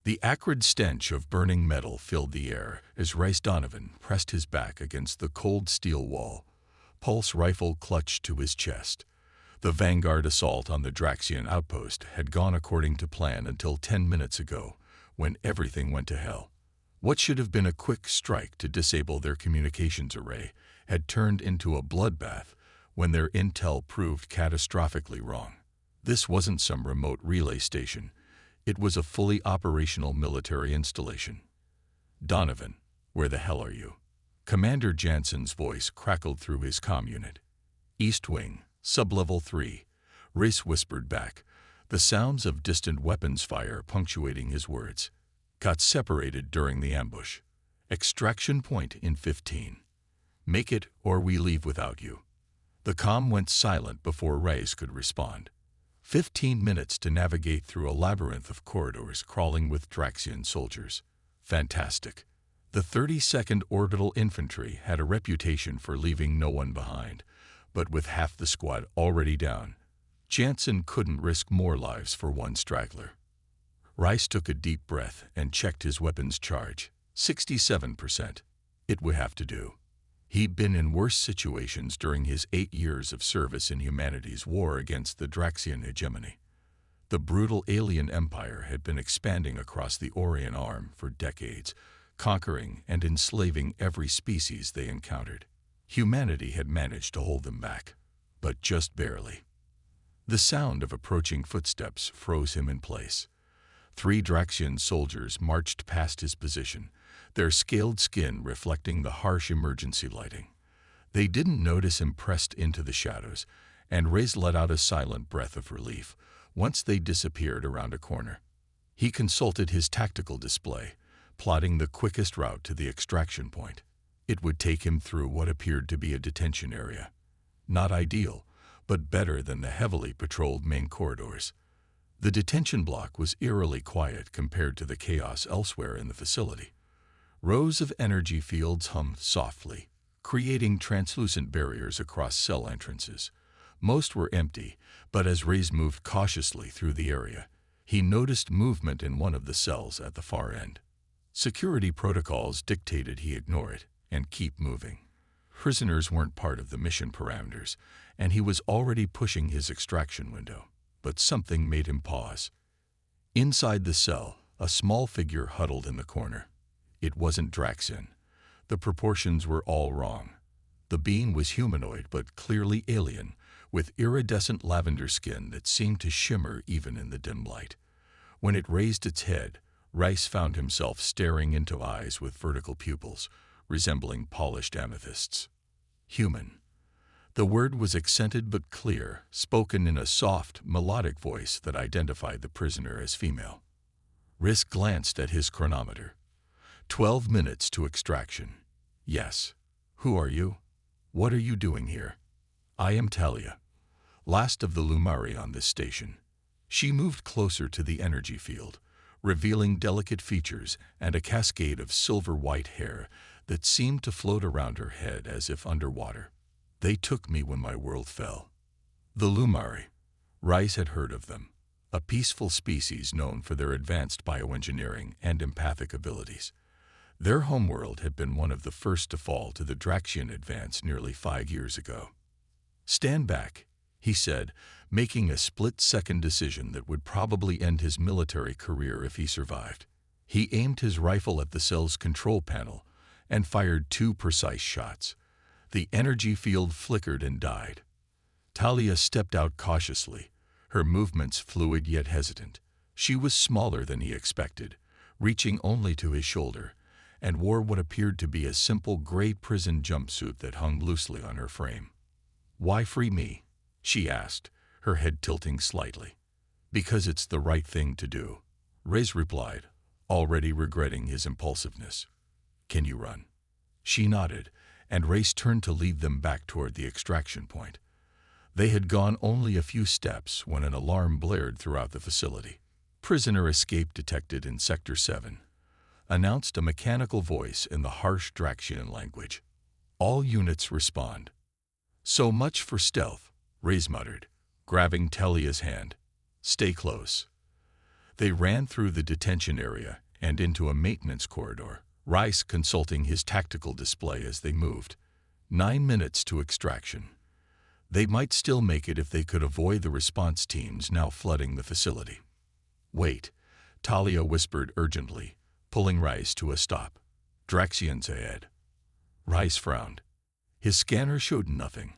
The acrid stench of burning metal filled the air as Rice Donovan pressed his back against the cold steel wall, pulse rifle clutched to his chest. The vanguard assault on the Draxian outpost had gone according to plan until 10 minutes ago, when everything went to hell. What should have been a quick strike to disable their communications array had turned into a bloodbath when their intel proved catastrophically wrong. This wasn't some remote relay station. It was a fully operational military installation. "Donovan, where the hell are you?" Commander Jansen's voice crackled through his comm unit. "East Wing, Sublevel 3, Rice whispered back, the sounds of distant weapons fire punctuating his words. "Got separated during the ambush. Extraction point in 15. Make it or we leave without you." The comm went silent before Rice could respond. 15 minutes to navigate through a labyrinth of corridors crawling with Draxian soldiers. Fantastic. The 32nd Orbital Infantry had a reputation for leaving no one behind, but with half the squad already down, Jansen couldn't risk more lives for one straggler. Rice took a deep breath and checked his weapons charge. 67%. It would have to do. He'd been in worse situations during his 8 years of service in humanity's war against the Draxian hegemony. The brutal alien empire had been expanding across the Orion Arm for decades, conquering and enslaving every species they encountered. Humanity had managed to hold them back, but just barely. The sound of approaching footsteps froze him in place. 3 Draxian soldiers marched past his position, their scaled skin reflecting the harsh emergency lighting. They didn't notice him pressed into the shadows, and Reyes let out a silent breath of relief once they disappeared around a corner. He consulted his tactical display, plotting the quickest route to the extraction point. It would take him through what appeared to be a detention area. Not ideal, but better than the heavily patrolled main corridors. The detention block was eerily quiet compared to the chaos elsewhere in the facility. Rows of energy fields hummed softly, creating translucent barriers across cell entrances. Most were empty, but as Reyes moved cautiously through the area, he noticed movement in one of the cells at the far end. Security protocols dictated he ignore it and keep moving. Prisoners weren't part of the mission parameters, and he was already pushing his extraction window. But something made him pause. Inside the cell, a small figure huddled in the corner. It wasn't Draxian. The proportions were all wrong. The being was humanoid but clearly alien, with iridescent lavender skin that seemed to shimmer even in the dim light. When it raised its head, Rice found himself staring into eyes with vertical pupils, resembling polished amethysts. Human. The word was accented but clear, spoken in a soft, melodic voice that identified the prisoner as female. Riss glanced at his chronometer. 12 minutes to extraction. Yes. Who are you? What are you doing here? I am Talia, last of the Lumari on this station. She moved closer to the energy field, revealing delicate features and a cascade of silver-white hair that seemed to float around her head as if underwater. They took me when my world fell. The Lumari. Rice had heard of them, a peaceful species known for their advanced bioengineering and empathic abilities. Their homeworld had been one of the first to fall to the Draxian advance nearly 5 years ago. "Stand back," he said, making a split-second decision that would probably end his military career if he survived. He aimed his rifle at the cell's control panel and fired 2 precise shots. The energy field flickered and died. Talia stepped out cautiously, her movements fluid yet hesitant. She was smaller than he expected, reaching only to his shoulder, and wore what appeared to be a simple gray prison jumpsuit that hung loosely on her frame. "Why free me?" she asked, her head tilting slightly. "Because it's the right thing to do," Reyes replied, already regretting his impulsiveness. "Can you run?" She nodded, and Reyes turned to lead them back toward the extraction point. They had gone only a few steps when an alarm blared throughout the facility. "Prisoner escape detected in Sector 7. Announced a mechanical voice in the harsh Draxian language. "All units respond." "So much for stealth," Reyes muttered, grabbing Talia's hand. "Stay close." They ran through the detention area and into a maintenance corridor, Rice consulting his tactical display as they moved. 9 minutes to extraction. They might still make it if they could avoid the response teams now flooding the facility. Wait, Talia whispered urgently, pulling Rice to a stop. Draxians ahead. Rice frowned. His scanner showed nothing,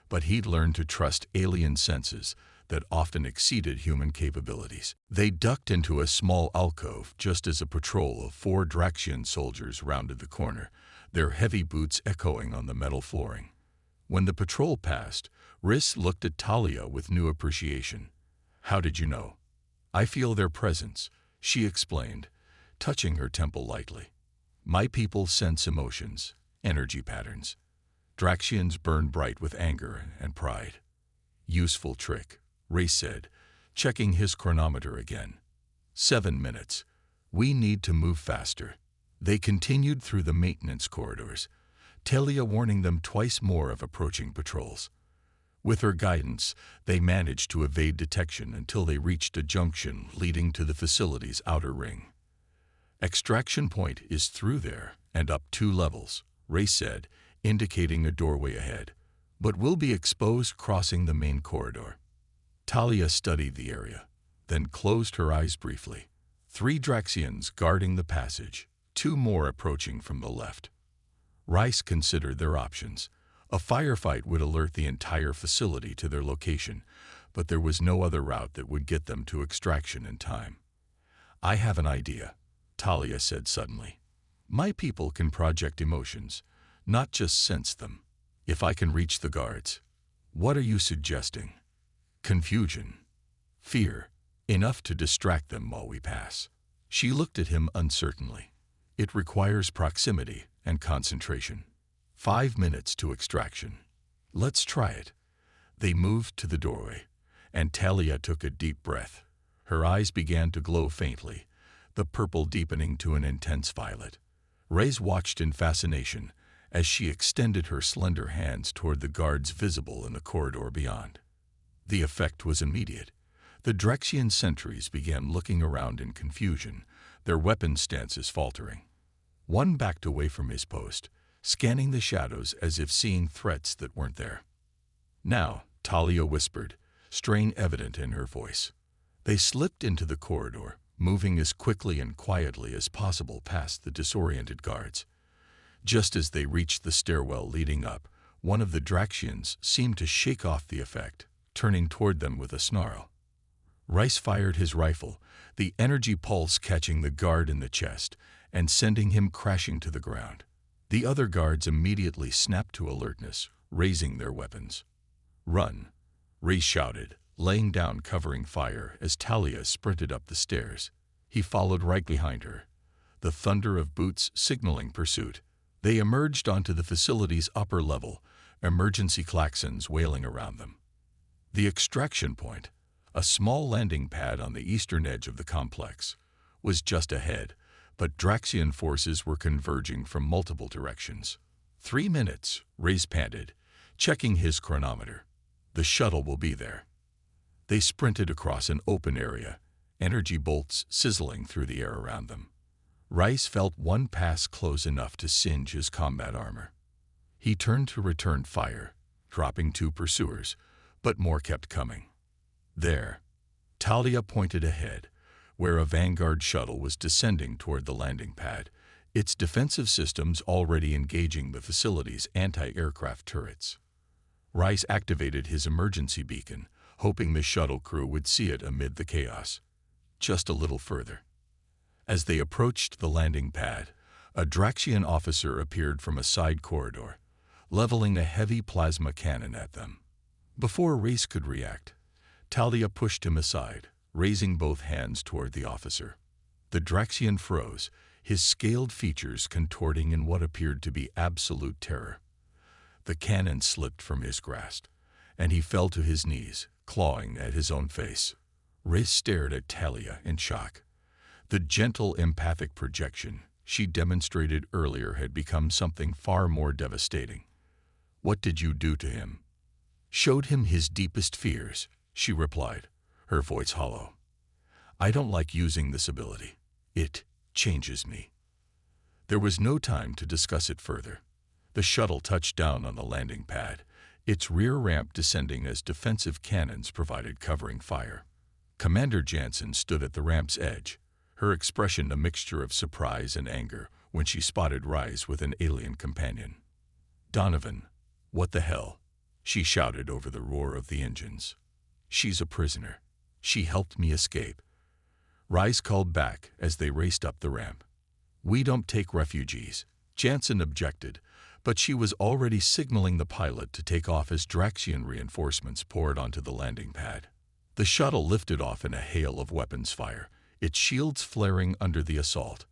but he'd learned to trust alien senses that often exceeded human capabilities. They ducked into a small alcove just as a patrol of 4 Draxian soldiers rounded the corner, their heavy boots echoing on the metal flooring. When the patrol passed, Riss looked at Talia with new appreciation. How did you know? I feel their presence, she explained, touching her temple lightly. My people sense emotions, energy patterns. Draxians burn bright with anger and pride. Useful trick, Riss said, checking his chronometer again. 7 minutes. We need to move faster. They continued through the maintenance corridors, Talia warning them twice more of approaching patrols. With her guidance, they managed to evade detection until they reached a junction leading to the facility's outer ring. Extraction point is through there and up 2 levels, Riss said, indicating a doorway ahead, but we'll be exposed crossing the main corridor. Talia studied the area, then closed her eyes briefly. 3 Draxians guarding the passage, 2 more approaching from the left. Rice considered their options. A firefight would alert the entire facility to their location, but there was no other route that would get them to extraction in time. I have an idea, Talia said suddenly. My people can project emotions, not just sense them. If I can reach the guards, what are you suggesting? Confusion, fear, enough to distract them while we pass. She looked at him uncertainly. It requires proximity and concentration. 5 minutes to extraction. Let's try it. They moved to the doorway, and Talia took a deep breath. Her eyes began to glow faintly, the purple deepening to an intense violet. Riss watched in fascination as she extended her slender hands toward the guards visible in the corridor beyond. The effect was immediate. The Draxian sentries began looking around in confusion, their weapon stances faltering. One backed away from his post, scanning the shadows as if seeing threats that weren't there. Now, Talia whispered, strain evident in her voice. They slipped into the corridor, moving as quickly and quietly as possible past the disoriented guards. Just as they reached the stairwell leading up, one of the Draxians seemed to shake off the effect, turning toward them with a snarl. Rice fired his rifle, the energy pulse catching the guard in the chest and sending him crashing to the ground. The other guards immediately snapped to alertness, raising their weapons. Run, Riss shouted, laying down covering fire as Talia sprinted up the stairs. He followed right behind her, the thunder of boots signaling pursuit. They emerged onto the facility's upper level, emergency klaxons wailing around them. The extraction point, a small landing pad on the eastern edge of the complex, was just ahead, but Draxian forces were converging from multiple directions. 3 minutes, Riss panted, checking his chronometer. The shuttle will be there. They sprinted across an open area, energy bolts sizzling through the air around them. Rice felt one pass close enough to singe his combat armor. He turned to return fire, dropping 2 pursuers, but more kept coming. There, Talia pointed ahead, where a Vanguard shuttle was descending toward the landing pad, its defensive systems already engaging the facility's anti-aircraft turrets. Rice activated his emergency beacon, hoping the shuttle crew would see it amid the chaos. Just a little further. As they approached the landing pad, a Draxian officer appeared from a side corridor, leveling a heavy plasma cannon at them. Before Riss could react, Talia pushed him aside, raising both hands toward the officer. The Draxian froze, his scaled features contorting in what appeared to be absolute terror. The cannon slipped from his grasp, and he fell to his knees, clawing at his own face. Riss stared at Talia in shock. The gentle empathic projection she demonstrated earlier had become something far more devastating. What did you do to him? Showed him his deepest fears, she replied, her voice hollow. I don't like using this ability. It changes me. There was no time to discuss it further. The shuttle touched down on the landing pad, its rear ramp descending as defensive cannons provided covering fire. Commander Jansen stood at the ramp's edge, her expression a mixture of surprise and anger when she spotted Rise with an alien companion. "Donovan, what the hell?" she shouted over the roar of the engines. "She's a prisoner. She helped me escape." Rise called back as they raced up the ramp. "We don't take refugees," Jansen objected, but she was already signaling the pilot to take off as Draxian reinforcements poured onto the landing pad. The shuttle lifted off in a hail of weapons fire, its shields flaring under the assault.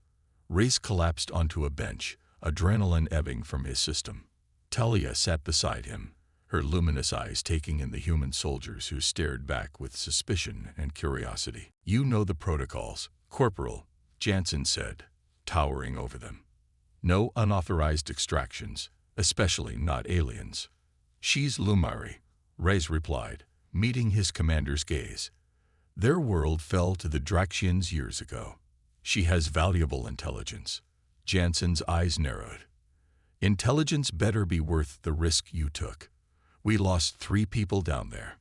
Rise collapsed onto a bench, adrenaline ebbing from his system. Talia sat beside him, her luminous eyes taking in the human soldiers who stared back with suspicion and curiosity. "You know the protocols, Corporal," Jansen said, towering over them. "No unauthorized extractions, especially not aliens." "She's Lumari," Rise replied, meeting his commander's gaze. "Their world fell to the Draxians years ago. She has valuable intelligence." Jansen's eyes narrowed. "Intelligence better be worth the risk you took. We lost 3 people down there."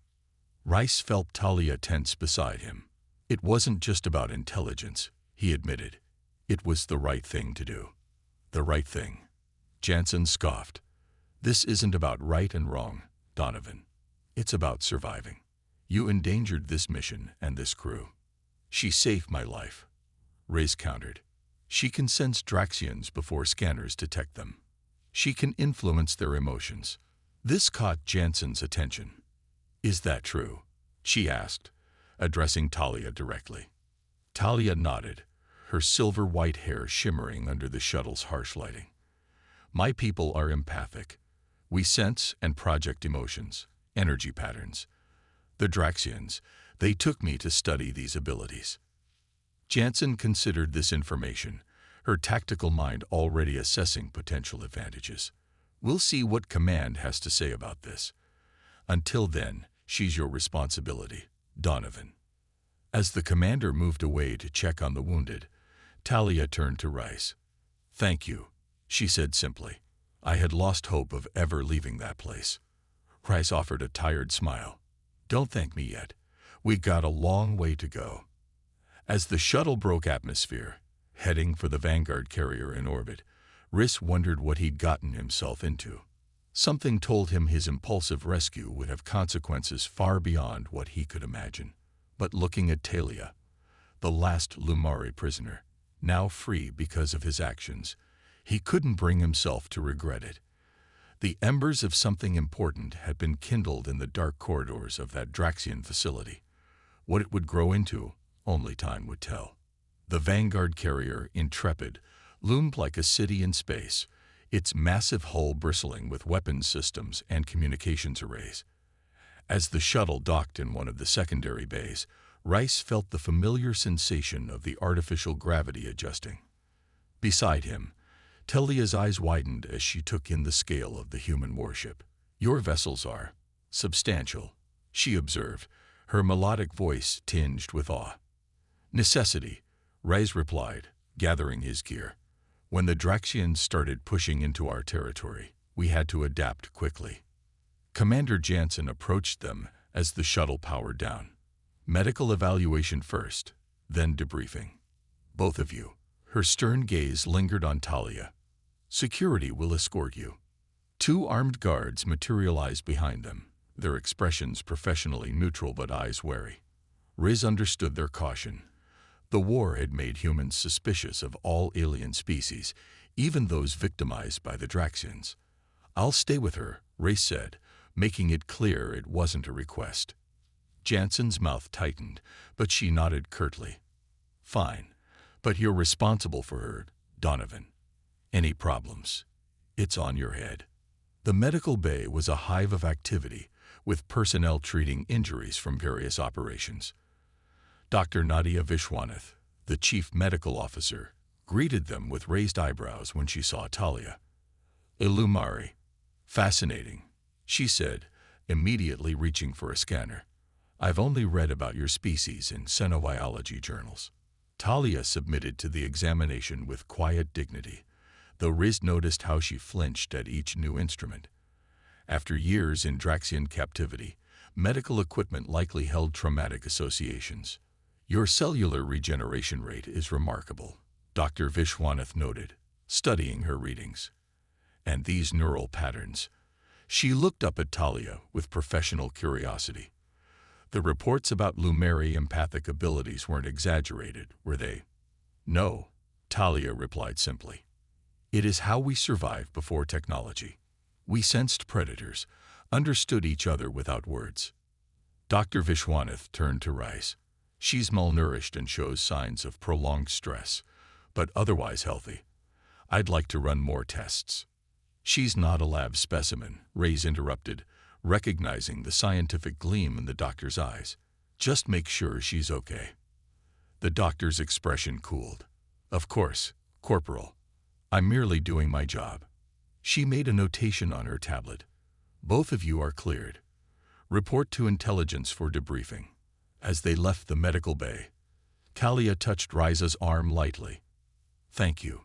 Rise felt Talia tense beside him. "It wasn't just about intelligence," he admitted. "It was the right thing to do." "The right thing?" Jansen scoffed. "This isn't about right and wrong, Donovan. It's about surviving. You endangered this mission and this crew." "She saved my life," Rise countered. "She can sense Draxians before scanners detect them. She can influence their emotions." This caught Jansen's attention. "Is that true?" she asked, addressing Talia directly. Talia nodded, her silver-white hair shimmering under the shuttle's harsh lighting. "My people are empathic. We sense and project emotions, energy patterns. The Draxians, they took me to study these abilities." Jansen considered this information, her tactical mind already assessing potential advantages. "We'll see what Command has to say about this. Until then, she's your responsibility, Donovan." As the commander moved away to check on the wounded, Talia turned to Rise. "Thank you," she said simply. "I had lost hope of ever leaving that place." Rise offered a tired smile. "Don't thank me yet. We got a long way to go." As the shuttle broke atmosphere, heading for the Vanguard carrier in orbit, Rise wondered what he'd gotten himself into. Something told him his impulsive rescue would have consequences far beyond what he could imagine. But looking at Talia, the last Lumari prisoner, now free because of his actions, he couldn't bring himself to regret it. The embers of something important had been kindled in the dark corridors of that Draxian facility. What it would grow into, only time would tell. The Vanguard carrier, Intrepid, loomed like a city in space, its massive hull bristling with weapons systems and communications arrays. As the shuttle docked in one of the secondary bays, Rise felt the familiar sensation of the artificial gravity adjusting. Beside him, Talia's eyes widened as she took in the scale of the human warship. "Your vessels are substantial," she observed, her melodic voice tinged with awe. "Necessity," Rise replied, gathering his gear. "When the Draxians started pushing into our territory, we had to adapt quickly." Commander Jansen approached them as the shuttle powered down. "Medical evaluation first, then debriefing. Both of you." Her stern gaze lingered on Talia. "Security will escort you." 2 armed guards materialized behind them, their expressions professionally neutral but eyes wary. Riz understood their caution. The war had made humans suspicious of all alien species, even those victimized by the Draxians. "I'll stay with her," Riz said, making it clear it wasn't a request. Jansen's mouth tightened, but she nodded curtly. "Fine, but you're responsible for her, Donovan. Any problems, it's on your head." The medical bay was a hive of activity, with personnel treating injuries from various operations. Dr. Nadia Vishwanath, the chief medical officer, greeted them with raised eyebrows when she saw Talia. "Ilumari. Fascinating," she said, immediately reaching for a scanner. I've only read about your species in xenobiology journals. Talia submitted to the examination with quiet dignity, though Riz noticed how she flinched at each new instrument. After years in Draxian captivity, medical equipment likely held traumatic associations. Your cellular regeneration rate is remarkable, Dr. Vishwanath noted, studying her readings. And these neural patterns. She looked up at Talia with professional curiosity. The reports about Lumeri empathic abilities weren't exaggerated, were they? No, Talia replied simply. It is how we survived before technology. We sensed predators, understood each other without words. Dr. Vishwanath turned to Rice. She's malnourished and shows signs of prolonged stress, but otherwise healthy. I'd like to run more tests. She's not a lab specimen, Rice interrupted, recognizing the scientific gleam in the doctor's eyes. Just make sure she's okay. The doctor's expression cooled. Of course, Corporal. I'm merely doing my job. She made a notation on her tablet. Both of you are cleared. Report to intelligence for debriefing. As they left the medical bay, Talia touched Riza's arm lightly. Thank you.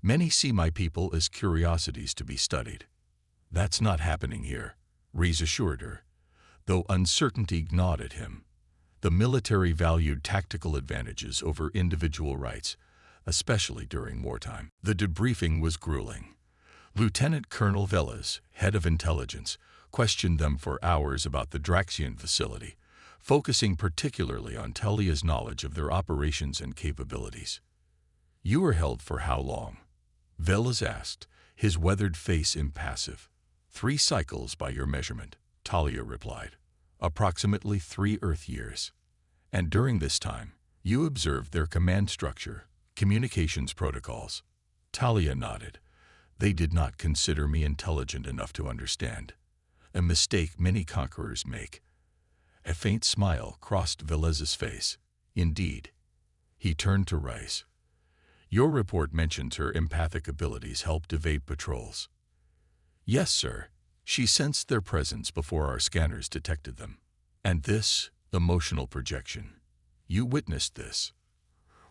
Many see my people as curiosities to be studied. That's not happening here, Riza assured her, though uncertainty gnawed at him. The military valued tactical advantages over individual rights, especially during wartime. The debriefing was grueling. Lieutenant Colonel Velas, head of intelligence, questioned them for hours about the Draxian facility, focusing particularly on Talia's knowledge of their operations and capabilities. You were held for how long? Velas asked, his weathered face impassive. 3 cycles by your measurement, Talia replied. Approximately 3 Earth years. And during this time, you observed their command structure, communications protocols. Talia nodded. They did not consider me intelligent enough to understand. A mistake many conquerors make. A faint smile crossed Velez's face. Indeed. He turned to Rice. Your report mentions her empathic abilities helped evade patrols. Yes, sir. She sensed their presence before our scanners detected them. And this, emotional projection. You witnessed this.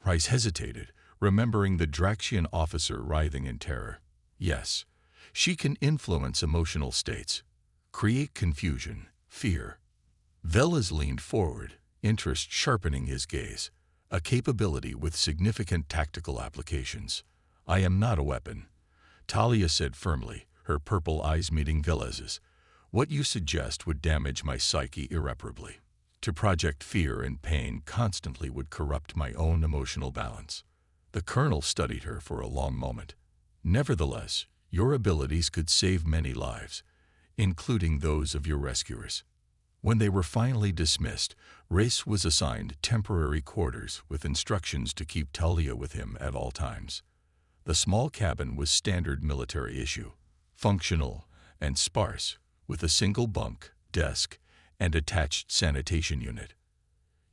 Rice hesitated, remembering the Draxian officer writhing in terror. Yes, she can influence emotional states, create confusion, fear. Velas leaned forward, interest sharpening his gaze, a capability with significant tactical applications. I am not a weapon, Talia said firmly, her purple eyes meeting Velez's. What you suggest would damage my psyche irreparably. To project fear and pain constantly would corrupt my own emotional balance. The colonel studied her for a long moment. Nevertheless, your abilities could save many lives, including those of your rescuers. When they were finally dismissed, Rice was assigned temporary quarters with instructions to keep Talia with him at all times. The small cabin was standard military issue, functional and sparse, with a single bunk, desk, and attached sanitation unit.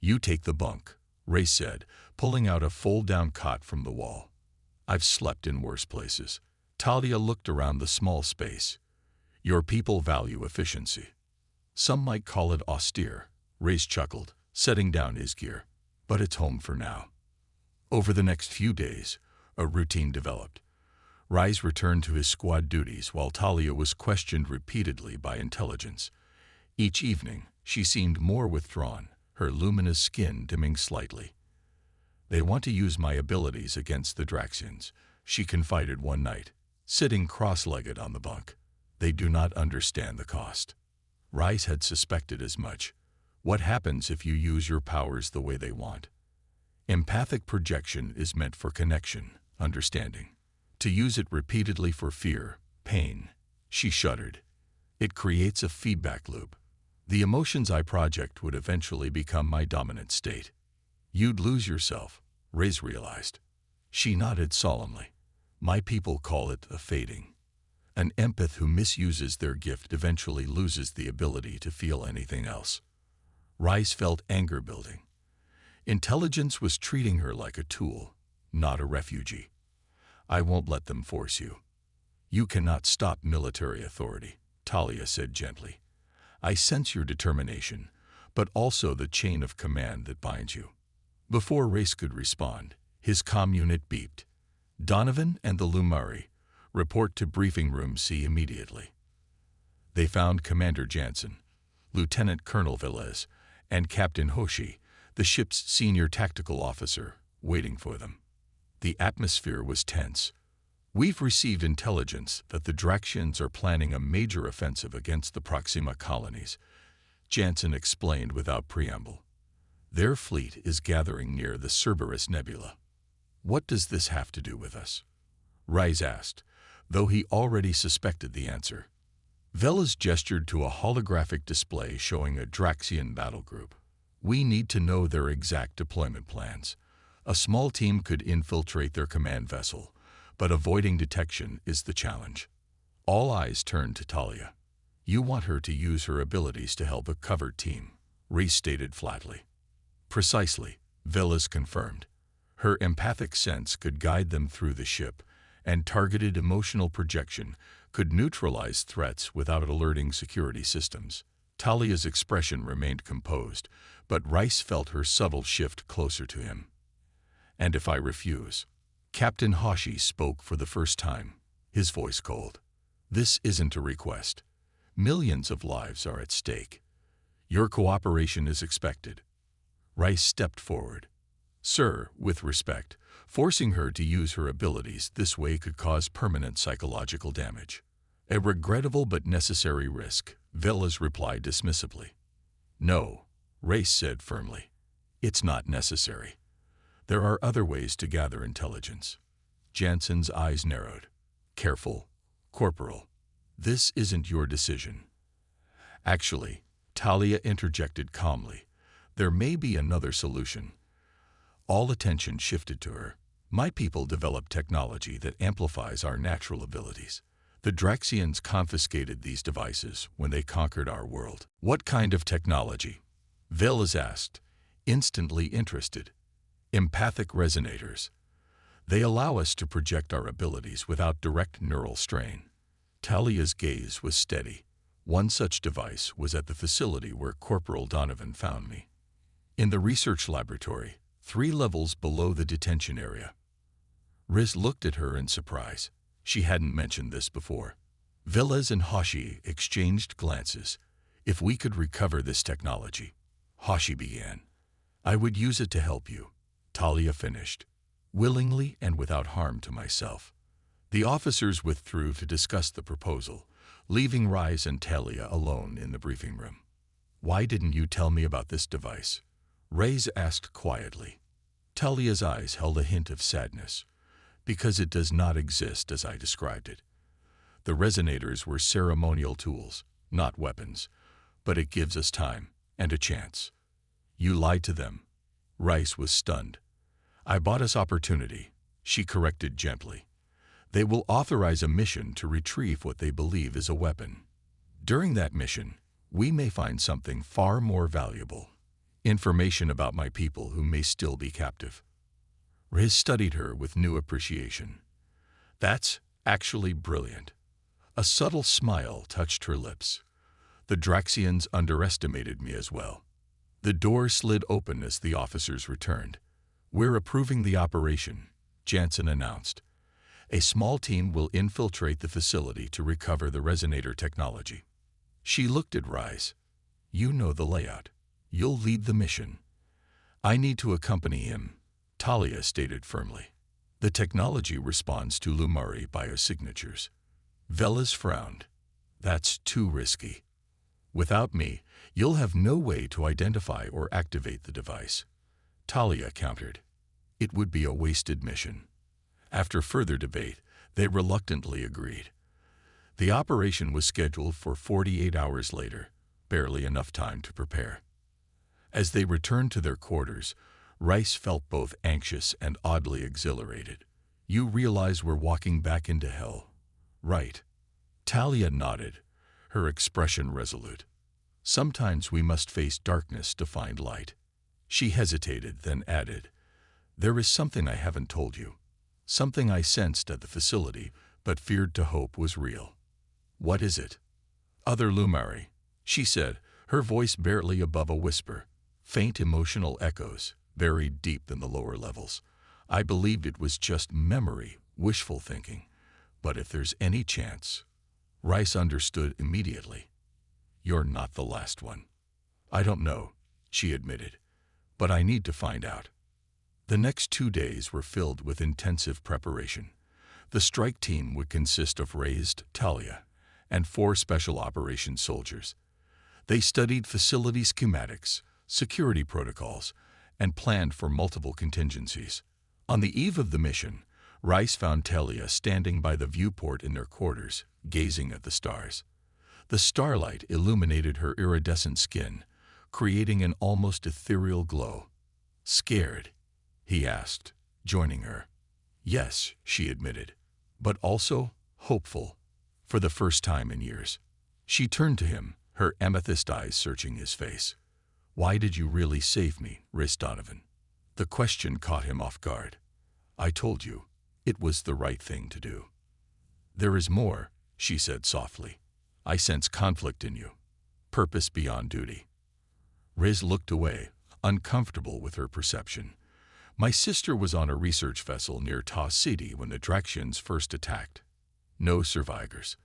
You take the bunk, Rice said, pulling out a fold-down cot from the wall. I've slept in worse places. Talia looked around the small space. Your people value efficiency. Some might call it austere, Rice chuckled, setting down his gear. But it's home for now. Over the next few days, a routine developed. Rice returned to his squad duties while Talia was questioned repeatedly by intelligence. Each evening, she seemed more withdrawn, her luminous skin dimming slightly. They want to use my abilities against the Draxians, she confided one night, sitting cross-legged on the bunk. They do not understand the cost. Rice had suspected as much. What happens if you use your powers the way they want? Empathic projection is meant for connection, understanding. To use it repeatedly for fear, pain, she shuddered. It creates a feedback loop. The emotions I project would eventually become my dominant state. You'd lose yourself, Riz realized. She nodded solemnly. My people call it a fading. An empath who misuses their gift eventually loses the ability to feel anything else. Rice felt anger building. Intelligence was treating her like a tool, not a refugee. I won't let them force you. You cannot stop military authority, Talia said gently. I sense your determination, but also the chain of command that binds you. Before Race could respond, his comm unit beeped. Donovan and the Lumari, report to Briefing Room C immediately. They found Commander Jansen, Lieutenant Colonel Velez, and Captain Hoshi, the ship's senior tactical officer, waiting for them. The atmosphere was tense. We've received intelligence that the Draxians are planning a major offensive against the Proxima colonies, Jansen explained without preamble. Their fleet is gathering near the Cerberus Nebula. What does this have to do with us? Rise asked, though he already suspected the answer. Velez gestured to a holographic display showing a Draxian battle group. We need to know their exact deployment plans. A small team could infiltrate their command vessel, but avoiding detection is the challenge. All eyes turned to Talia. You want her to use her abilities to help a covert team, Reese stated flatly. Precisely, Velez confirmed. Her empathic sense could guide them through the ship, and targeted emotional projection could neutralize threats without alerting security systems. Talia's expression remained composed, but Rice felt her subtle shift closer to him. And if I refuse? Captain Hoshi spoke for the first time, his voice cold. This isn't a request. Millions of lives are at stake. Your cooperation is expected. Rice stepped forward. Sir, with respect, forcing her to use her abilities this way could cause permanent psychological damage. A regrettable but necessary risk, Velez replied dismissively. No, Race said firmly. It's not necessary. There are other ways to gather intelligence. Jansen's eyes narrowed. Careful, Corporal. This isn't your decision. Actually, Talia interjected calmly. There may be another solution. All attention shifted to her. My people developed technology that amplifies our natural abilities. The Draxians confiscated these devices when they conquered our world. What kind of technology? Velez asked, instantly interested. Empathic resonators. They allow us to project our abilities without direct neural strain. Talia's gaze was steady. One such device was at the facility where Corporal Donovan found me. In the research laboratory, 3 levels below the detention area. Riz looked at her in surprise. She hadn't mentioned this before. Velez and Hoshi exchanged glances. If we could recover this technology, Hoshi began. I would use it to help you, Talia finished, willingly and without harm to myself. The officers withdrew to discuss the proposal, leaving Rise and Talia alone in the briefing room. Why didn't you tell me about this device? Reyes asked quietly. Talia's eyes held a hint of sadness. Because it does not exist as I described it. The resonators were ceremonial tools, not weapons, but it gives us time and a chance. You lied to them. Rice was stunned. I bought us opportunity, she corrected gently. They will authorize a mission to retrieve what they believe is a weapon. During that mission, we may find something far more valuable. Information about my people who may still be captive. Riz studied her with new appreciation. That's actually brilliant. A subtle smile touched her lips. The Draxians underestimated me as well. The door slid open as the officers returned. We're approving the operation, Jansen announced. A small team will infiltrate the facility to recover the resonator technology. She looked at Rise. You know the layout. You'll lead the mission. I need to accompany him, Talia stated firmly. The technology responds to Lumari biosignatures. Velez frowned. That's too risky. Without me, you'll have no way to identify or activate the device. Talia countered. It would be a wasted mission. After further debate, they reluctantly agreed. The operation was scheduled for 48 hours later, barely enough time to prepare. As they returned to their quarters, Rice felt both anxious and oddly exhilarated. You realize we're walking back into hell, right? Talia nodded, her expression resolute. Sometimes we must face darkness to find light. She hesitated, then added, There is something I haven't told you. Something I sensed at the facility, but feared to hope was real. What is it? Other Lumari, she said, her voice barely above a whisper, faint emotional echoes, buried deep in the lower levels. I believed it was just memory, wishful thinking. But if there's any chance... Rice understood immediately. You're not the last one. I don't know, she admitted, but I need to find out. The next 2 days were filled with intensive preparation. The strike team would consist of Raised, Talia, and 4 special operations soldiers. They studied facility schematics, security protocols, and planned for multiple contingencies. On the eve of the mission, Rice found Talia standing by the viewport in their quarters, gazing at the stars. The starlight illuminated her iridescent skin, creating an almost ethereal glow. "Scared?" he asked, joining her. "Yes," she admitted, "but also hopeful." For the first time in years. She turned to him, her amethyst eyes searching his face. "Why did you really save me, Rhys Donovan?" The question caught him off guard. "I told you, it was the right thing to do." "There is more," she said softly. "I sense conflict in you, purpose beyond duty." Riz looked away, uncomfortable with her perception. "My sister was on a research vessel near Ta City when the Draxians first attacked. No survivors."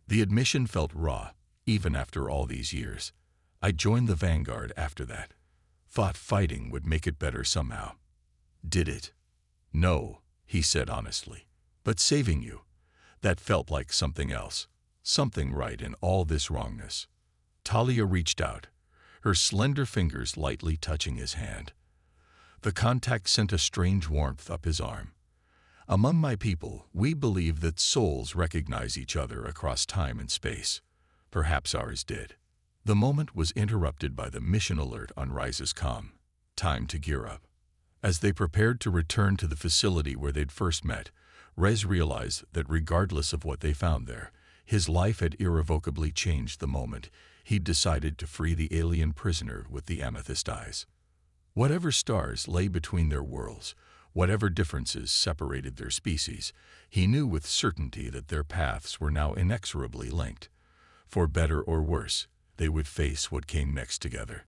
The admission felt raw, even after all these years. "I joined the Vanguard after that. Thought fighting would make it better somehow." "Did it?" "No," he said honestly. "But saving you, that felt like something else. Something right in all this wrongness." Talia reached out, her slender fingers lightly touching his hand. The contact sent a strange warmth up his arm. "Among my people, we believe that souls recognize each other across time and space. Perhaps ours did." The moment was interrupted by the mission alert on Rice's comm. Time to gear up. As they prepared to return to the facility where they'd first met, Rez realized that regardless of what they found there, his life had irrevocably changed the moment he'd decided to free the alien prisoner with the amethyst eyes. Whatever stars lay between their worlds, whatever differences separated their species, he knew with certainty that their paths were now inexorably linked. For better or worse, they would face what came next together.